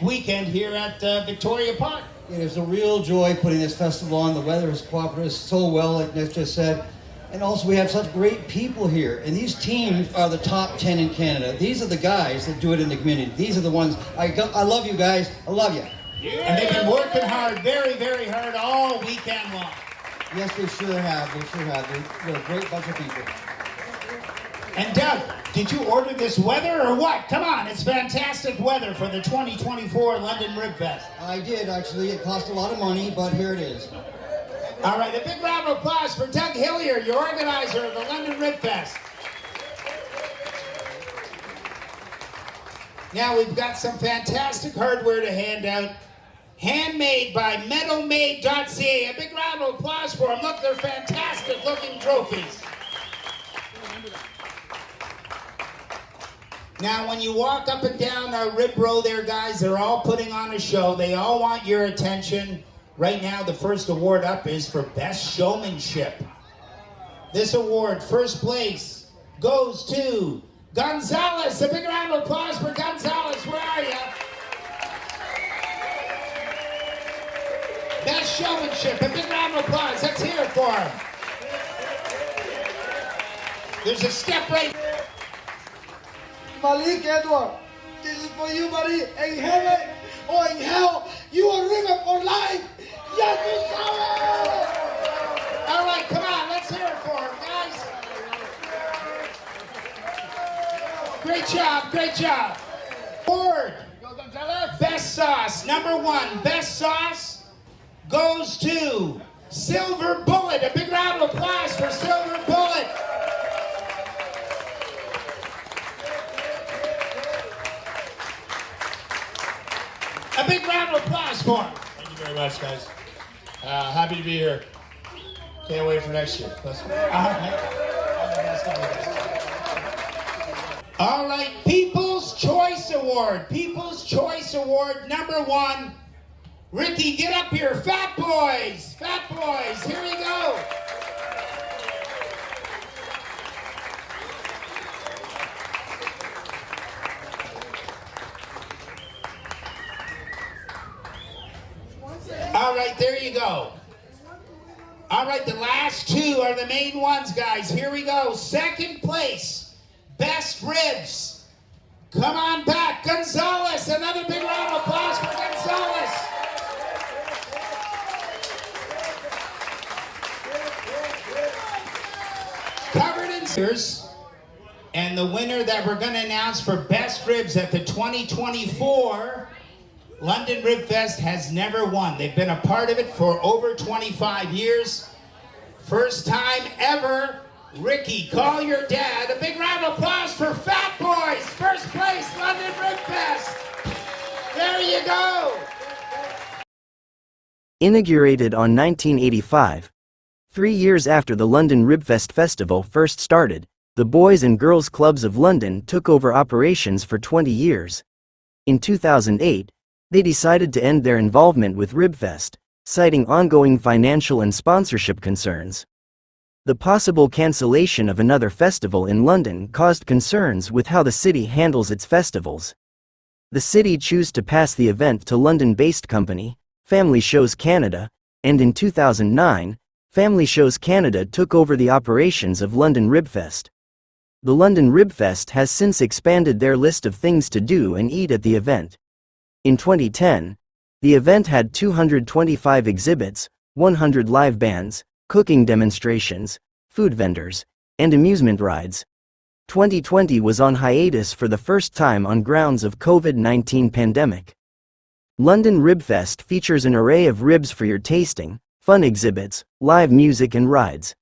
weekend here at Victoria Park. It is a real joy putting this festival on. The weather has cooperated so well, like Nick just said. And also we have such great people here. And these teams are the top 10 in Canada. These are the guys that do it in the community. These are the ones, I love you guys, I love you. Yeah. And they've been working hard, very, very hard all weekend long. Yes, they sure have, They're a great bunch of people. And Doug, did you order this weather or what? Come on, it's fantastic weather for the 2024 London Ribfest. I did, actually. It cost a lot of money, but here it is. All right, a big round of applause for Doug Hillier, your organizer of the London Ribfest. Now we've got some fantastic hardware to hand out. Handmade by metalmade.ca. A big round of applause for them. Look, they're fantastic looking trophies. Now, when you walk up and down Rib Row there, guys, they're all putting on a show. They all want your attention. Right now, the first award up is for Best Showmanship. This award, first place, goes to Gonzalez. A big round of applause for Gonzalez. Where are you? Best Showmanship. A big round of applause. Let's hear it for him. There's a step right. Malik Edward, this is for you, buddy. In heaven or in hell, you are river for life. Yes, you All right, come on, let's hear it for him, guys. Great job, great job. Award, Best Sauce, number one, Best Sauce goes to Silver Bullet. A big round of applause for Silver Bullet. A big round of applause for him. Thank you very much, guys. Happy to be here. Can't wait for next year. Let's go. All right, People's Choice Award. People's Choice Award number one. Ricky, get up here. Fat Boys. Fat Boys. Here we go. All right, there you go. All right, the last two are the main ones, guys. Here we go. Second place, Best Ribs. Come on back, Gonzalez. Another big round of applause for Gonzalez. Covered in tears. And the winner that we're going to announce for Best Ribs at the 2024 London Ribfest has never won. They've been a part of it for over 25 years. First time ever. Ricky, call your dad. A big round of applause for Fat Boys. First place, London Ribfest. There you go. Inaugurated on 1985. 3 years after the London Ribfest Festival first started, the Boys and Girls Clubs of London took over operations for 20 years. In 2008, they decided to end their involvement with Ribfest, citing ongoing financial and sponsorship concerns. The possible cancellation of another festival in London caused concerns with how the city handles its festivals. The city chose to pass the event to London-based company, Family Shows Canada, and in 2009, Family Shows Canada took over the operations of London Ribfest. The London Ribfest has since expanded their list of things to do and eat at the event. In 2010, the event had 225 exhibits, 100 live bands, cooking demonstrations, food vendors, and amusement rides. 2020 was on hiatus for the first time on grounds of COVID-19 pandemic. London Ribfest features an array of ribs for your tasting, fun exhibits, live music and rides.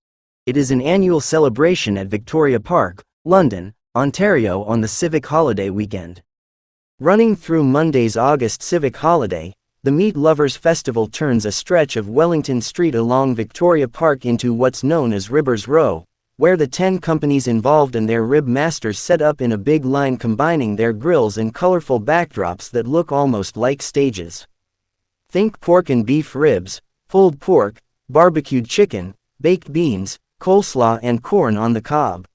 It is an annual celebration at Victoria Park, London, Ontario on the Civic Holiday weekend. Running through Monday's August Civic Holiday, the Meat Lovers Festival turns a stretch of Wellington Street along Victoria Park into what's known as Ribbers Row, where the 10 companies involved and their rib masters set up in a big line combining their grills and colorful backdrops that look almost like stages. Think pork and beef ribs, pulled pork, barbecued chicken, baked beans, coleslaw and corn on the cob.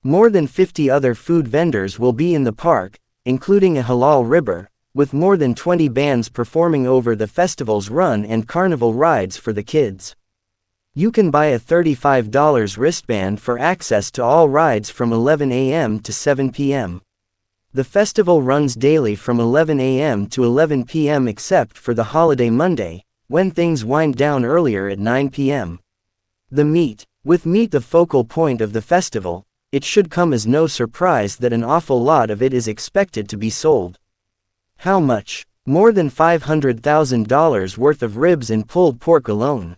More than 50 other food vendors will be in the park, including a halal ribber, with more than 20 bands performing over the festival's run and carnival rides for the kids. You can buy a $35 wristband for access to all rides from 11 a.m. to 7 p.m. The festival runs daily from 11 a.m. to 11 p.m. except for the holiday Monday, when things wind down earlier at 9 p.m. The meat. With meat the focal point of the festival, it should come as no surprise that an awful lot of it is expected to be sold. How much? More than $500,000 worth of ribs and pulled pork alone.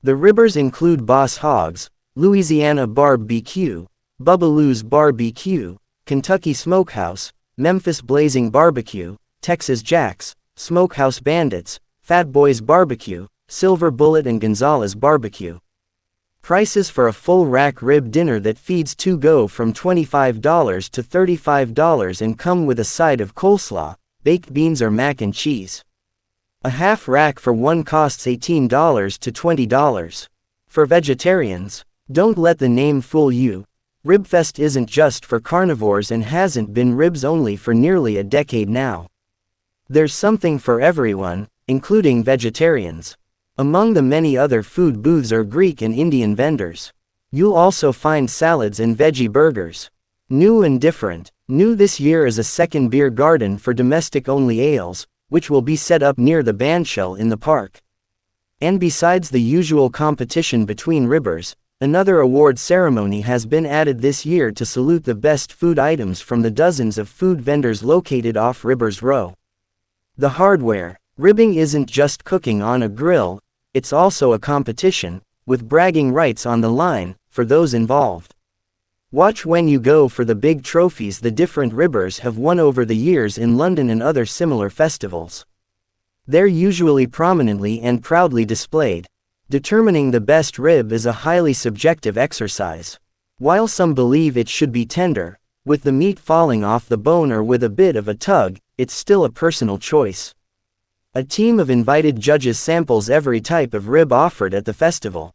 The ribbers include Boss Hogs, Louisiana Barbecue, Bubbaloo's Barbecue, Kentucky Smokehouse, Memphis Blazing Barbecue, Texas Jacks, Smokehouse Bandits, Fat Boys Barbecue, Silver Bullet and Gonzalez Barbecue. Prices for a full rack rib dinner that feeds two go from $25 to $35 and come with a side of coleslaw, baked beans or mac and cheese. A half rack for one costs $18 to $20. For vegetarians, don't let the name fool you. Ribfest isn't just for carnivores and hasn't been ribs only for nearly a decade now. There's something for everyone, including vegetarians. Among the many other food booths are Greek and Indian vendors. You'll also find salads and veggie burgers. New and different. New this year is a second beer garden for domestic-only ales, which will be set up near the bandshell in the park. And besides the usual competition between ribbers, another award ceremony has been added this year to salute the best food items from the dozens of food vendors located off Ribbers Row. The hardware. Ribbing isn't just cooking on a grill, it's also a competition, with bragging rights on the line, for those involved. Watch when you go for the big trophies the different ribbers have won over the years in London and other similar festivals. They're usually prominently and proudly displayed. Determining the best rib is a highly subjective exercise. While some believe it should be tender, with the meat falling off the bone or with a bit of a tug, it's still a personal choice. A team of invited judges samples every type of rib offered at the festival.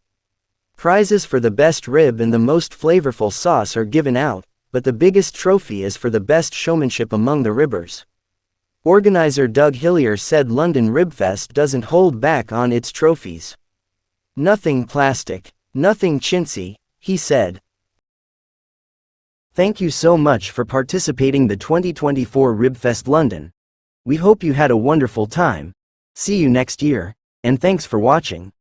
Prizes for the best rib and the most flavorful sauce are given out, but the biggest trophy is for the best showmanship among the ribbers. Organizer Doug Hillier said London Ribfest doesn't hold back on its trophies. Nothing plastic, nothing chintzy, he said. Thank you so much for participating in the 2024 Ribfest London. We hope you had a wonderful time. See you next year, and thanks for watching.